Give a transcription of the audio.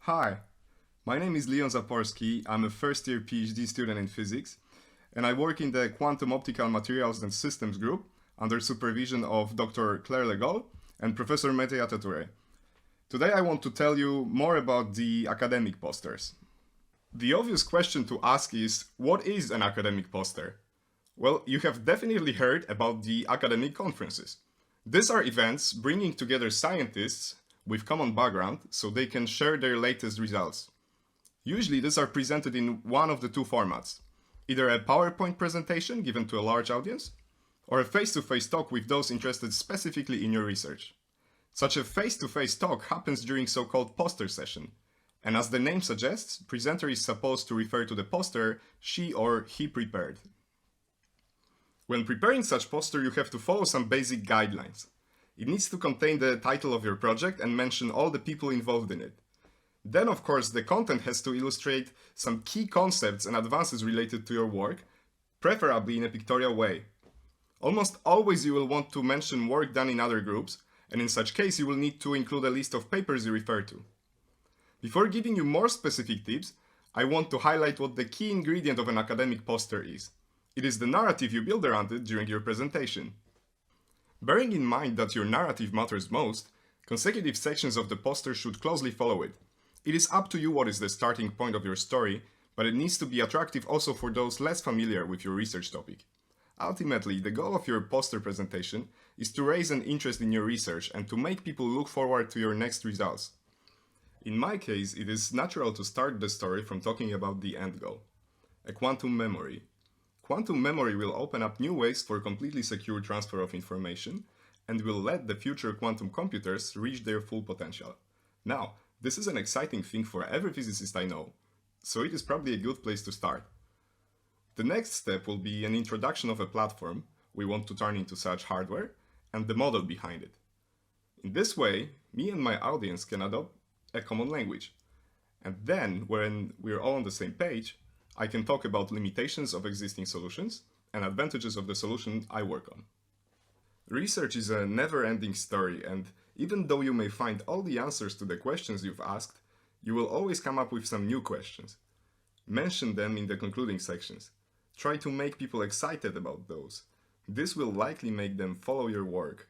Hi, my name is Leon Zaporski. I'm a first year PhD student in physics, and I work in the Quantum Optical Materials and Systems group under supervision of Dr. Claire Legol and Professor Mete Atature. Today I want to tell you more about the academic posters. The obvious question to ask is, what is an academic poster? Well, you have definitely heard about the academic conferences. These are events bringing together scientists with common background so they can share their latest results. Usually these are presented in one of the two formats, either a PowerPoint presentation given to a large audience, or a face-to-face talk with those interested specifically in your research. Such a face-to-face talk happens during so-called poster session, and as the name suggests, presenter is supposed to refer to the poster she or he prepared. When preparing such poster, you have to follow some basic guidelines. It needs to contain the title of your project and mention all the people involved in it. Then, of course, the content has to illustrate some key concepts and advances related to your work, preferably in a pictorial way. Almost always you will want to mention work done in other groups, and in such case you will need to include a list of papers you refer to. Before giving you more specific tips, I want to highlight what the key ingredient of an academic poster is. It is the narrative you build around it during your presentation. Bearing in mind that your narrative matters most, consecutive sections of the poster should closely follow it. It is up to you what is the starting point of your story, but it needs to be attractive also for those less familiar with your research topic. Ultimately, the goal of your poster presentation is to raise an interest in your research and to make people look forward to your next results. In my case, it is natural to start the story from talking about the end goal, a quantum memory. Quantum memory will open up new ways for completely secure transfer of information and will let the future quantum computers reach their full potential. Now, this is an exciting thing for every physicist I know, so it is probably a good place to start. The next step will be an introduction of a platform we want to turn into such hardware and the model behind it. In this way, me and my audience can adopt a common language. And then, when we're all on the same page, I can talk about limitations of existing solutions and advantages of the solution I work on. Research is a never-ending story, and even though you may find all the answers to the questions you've asked, you will always come up with some new questions. Mention them in the concluding sections. Try to make people excited about those. This will likely make them follow your work.